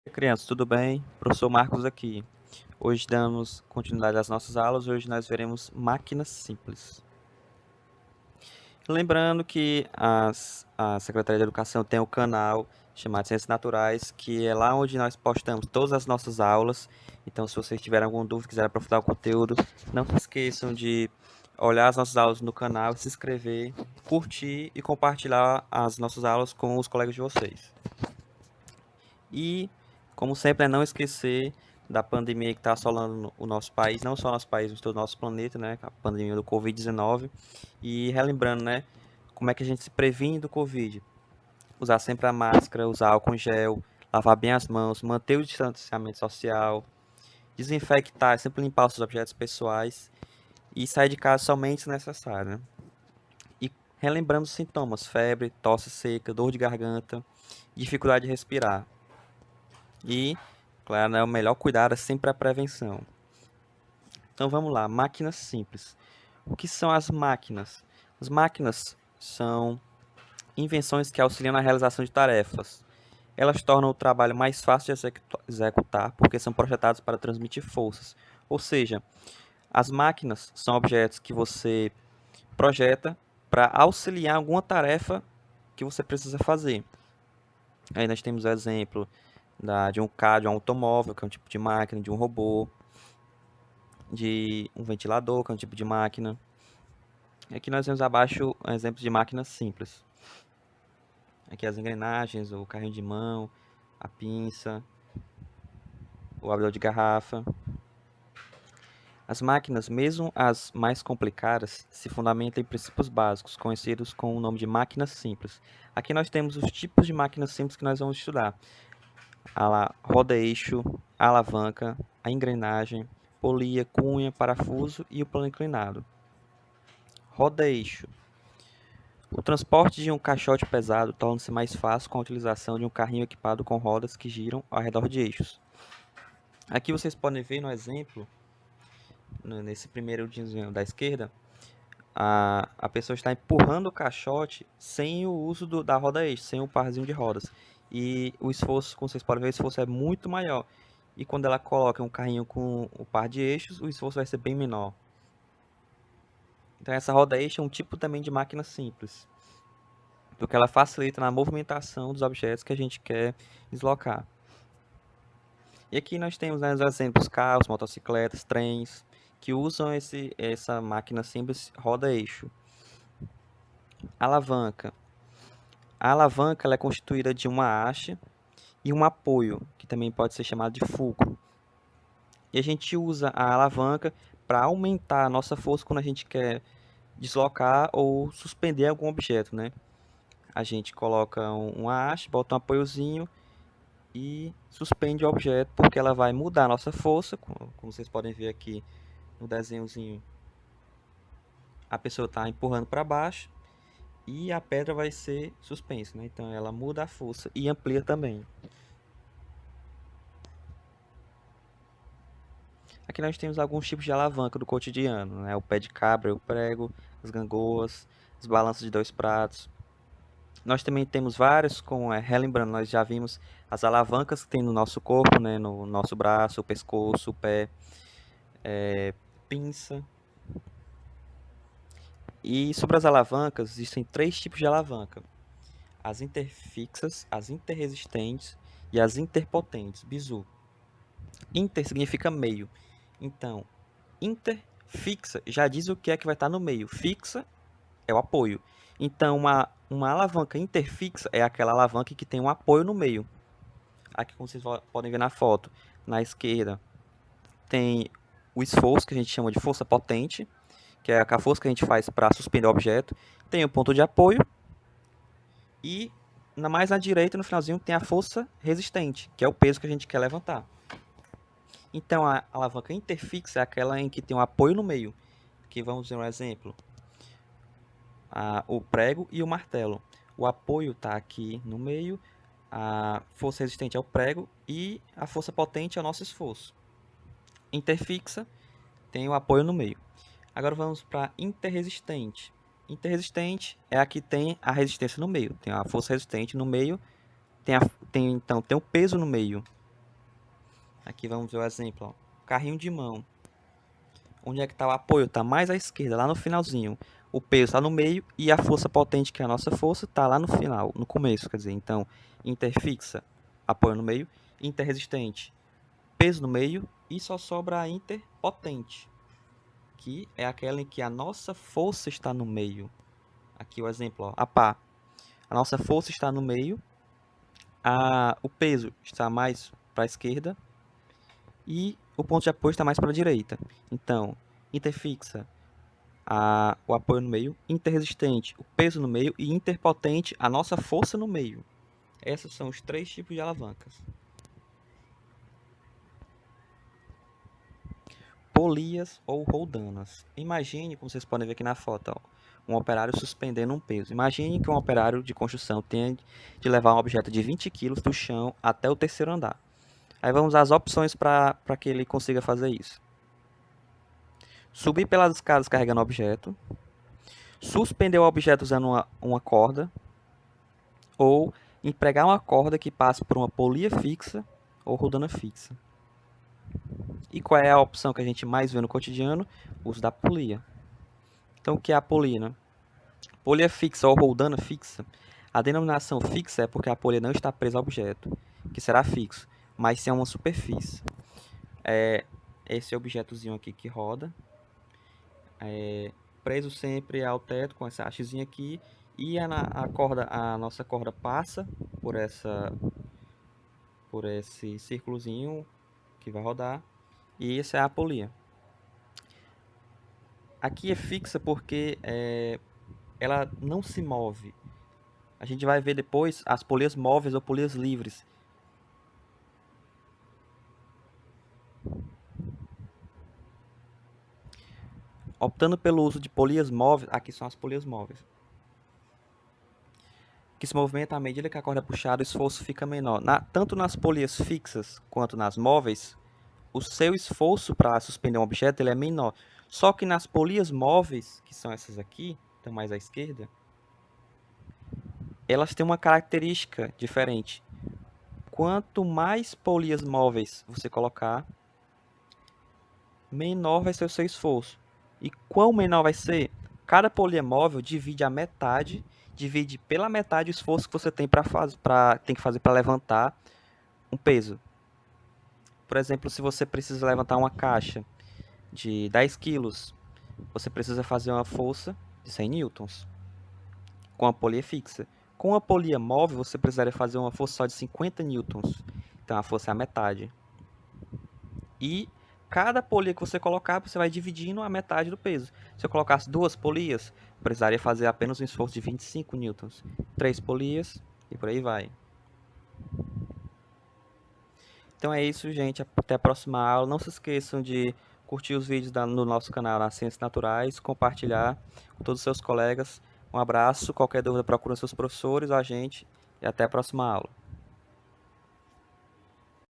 Crianças, tudo bem? Professor Marcos aqui. Hoje damos continuidade às nossas aulas. Hoje nós veremos máquinas simples. Lembrando que a Secretaria de Educação tem o canal chamado Ciências Naturais, que é lá onde nós postamos todas as nossas aulas. Então, se vocês tiverem alguma dúvida, quiserem aprofundar o conteúdo, não se esqueçam de olhar as nossas aulas no canal, se inscrever, curtir e compartilhar as nossas aulas com os colegas de vocês. E, como sempre, é não esquecer da pandemia que está assolando o nosso país, não só o nosso país, mas todo o nosso planeta, né? A pandemia do Covid-19. E relembrando, né? Como é que a gente se previne do Covid? Usar sempre a máscara, usar álcool em gel, lavar bem as mãos, manter o distanciamento social, desinfectar, sempre limpar os seus objetos pessoais e sair de casa somente se necessário, né? E relembrando os sintomas, febre, tosse seca, dor de garganta, dificuldade de respirar. E, claro, né, o melhor cuidado é sempre a prevenção. Então vamos lá, máquinas simples. O que são as máquinas? As máquinas são invenções que auxiliam na realização de tarefas. Elas tornam o trabalho mais fácil de executar porque são projetadas para transmitir forças. Ou seja, as máquinas são objetos que você projeta para auxiliar alguma tarefa que você precisa fazer. Aí nós temos o exemplo de um carro, de um automóvel, que é um tipo de máquina, de um robô, de um ventilador, que é um tipo de máquina. Aqui nós vemos abaixo exemplos de máquinas simples. Aqui as engrenagens, o carrinho de mão, a pinça, o abridor de garrafa. As máquinas, mesmo as mais complicadas, se fundamentam em princípios básicos, conhecidos com o nome de máquinas simples. Aqui nós temos os tipos de máquinas simples que nós vamos estudar. A roda-eixo, a alavanca, a engrenagem, polia, cunha, parafuso e o plano inclinado. Roda-eixo. O transporte de um caixote pesado torna-se mais fácil com a utilização de um carrinho equipado com rodas que giram ao redor de eixos. Aqui vocês podem ver no exemplo, nesse primeiro desenho da esquerda, a pessoa está empurrando o caixote sem o uso da roda-eixo, sem o parzinho de rodas. E o esforço, como vocês podem ver, o esforço é muito maior. E quando ela coloca um carrinho com o par de eixos, o esforço vai ser bem menor. Então essa roda-eixo é um tipo também de máquina simples, porque ela facilita na movimentação dos objetos que a gente quer deslocar. E aqui nós temos, né, os exemplos: carros, motocicletas, trens, que usam essa máquina simples roda-eixo. Alavanca. A alavanca ela é constituída de uma haste e um apoio, que também pode ser chamado de fulcro. E a gente usa a alavanca para aumentar a nossa força quando a gente quer deslocar ou suspender algum objeto, né? A gente coloca uma haste, bota um apoiozinho e suspende o objeto, porque ela vai mudar a nossa força, como vocês podem ver aqui no desenhozinho. A pessoa está empurrando para baixo e a pedra vai ser suspensa, né? Então ela muda a força e amplia também. Aqui nós temos alguns tipos de alavanca do cotidiano, né? O pé de cabra, o prego, as gangorras, as balanças de 2 pratos. Nós também temos vários, relembrando, nós já vimos as alavancas que tem no nosso corpo, né? No nosso braço, o pescoço, o pé, pinça. E sobre as alavancas, existem 3 tipos de alavanca: as interfixas, as interresistentes e as interpotentes, bizu. Inter significa meio. Então, interfixa já diz o que é que vai estar no meio. Fixa é o apoio. Então, uma alavanca interfixa é aquela alavanca que tem um apoio no meio. Aqui, como vocês podem ver na foto, na esquerda tem o esforço, que a gente chama de força potente, que é a força que a gente faz para suspender o objeto. Tem o ponto de apoio e mais na direita, no finalzinho, tem a força resistente, que é o peso que a gente quer levantar. Então, a alavanca interfixa é aquela em que tem um apoio no meio. Aqui vamos ver um exemplo: o prego e o martelo. O apoio está aqui no meio, a força resistente é o prego e a força potente é o nosso esforço. Interfixa tem o apoio no meio. Agora vamos para interresistente. Interresistente é a que tem a resistência no meio, tem a força resistente no meio, então tem o peso no meio. Aqui vamos ver o exemplo, ó. Carrinho de mão. Onde é que está o apoio? Está mais à esquerda, lá no finalzinho. O peso está no meio e a força potente, que é a nossa força, está lá no final, no começo, quer dizer. Então, interfixa, apoio no meio. Interresistente, peso no meio. E só sobra a interpotente, que é aquela em que a nossa força está no meio. Aqui o exemplo, ó, a pá. A nossa força está no meio, o peso está mais para a esquerda e o ponto de apoio está mais para a direita. Então, interfixa, o apoio no meio, interresistente, o peso no meio e interpotente, a nossa força no meio. Esses são os 3 tipos de alavancas. Polias ou roldanas. Imagine, como vocês podem ver aqui na foto, ó, um operário suspendendo um peso. Imagine que um operário de construção tenha de levar um objeto de 20 kg do chão até o terceiro andar. Aí vamos às opções para que ele consiga fazer isso. Subir pelas escadas carregando o objeto. Suspender o objeto usando uma corda. Ou empregar uma corda que passe por uma polia fixa ou rodana fixa. E qual é a opção que a gente mais vê no cotidiano? O uso da polia. Então, o que é a polia, né? Polia fixa ou rodana fixa. A denominação fixa é porque a polia não está presa ao objeto, que será fixo, mas sim a uma superfície. Esse objetozinho aqui que roda, preso sempre ao teto com essa hastezinha aqui, e a nossa corda passa por esse círculozinho que vai rodar, e essa é a polia. Aqui é fixa porque ela não se move. A gente vai ver depois as polias móveis ou polias livres. Optando pelo uso de polias móveis, aqui são as polias móveis, que se movimenta à medida que a corda é puxada, o esforço fica menor. Tanto nas polias fixas quanto nas móveis, o seu esforço para suspender um objeto ele é menor. Só que nas polias móveis, que são essas aqui, estão mais à esquerda, elas têm uma característica diferente. Quanto mais polias móveis você colocar, menor vai ser o seu esforço. E quão menor vai ser? Cada polia móvel divide pela metade o esforço que você tem tem que fazer para levantar um peso. Por exemplo, se você precisa levantar uma caixa de 10 quilos, você precisa fazer uma força de 100 newtons com a polia fixa. Com a polia móvel, você precisaria fazer uma força só de 50 newtons. Então, a força é a metade. E cada polia que você colocar, você vai dividindo a metade do peso. Se eu colocasse 2 polias, precisaria fazer apenas um esforço de 25 newtons. 3 polias e por aí vai. Então é isso, gente. Até a próxima aula. Não se esqueçam de curtir os vídeos no nosso canal nas Ciências Naturais, compartilhar com todos os seus colegas. Um abraço. Qualquer dúvida, procura seus professores ou a gente. E até a próxima aula.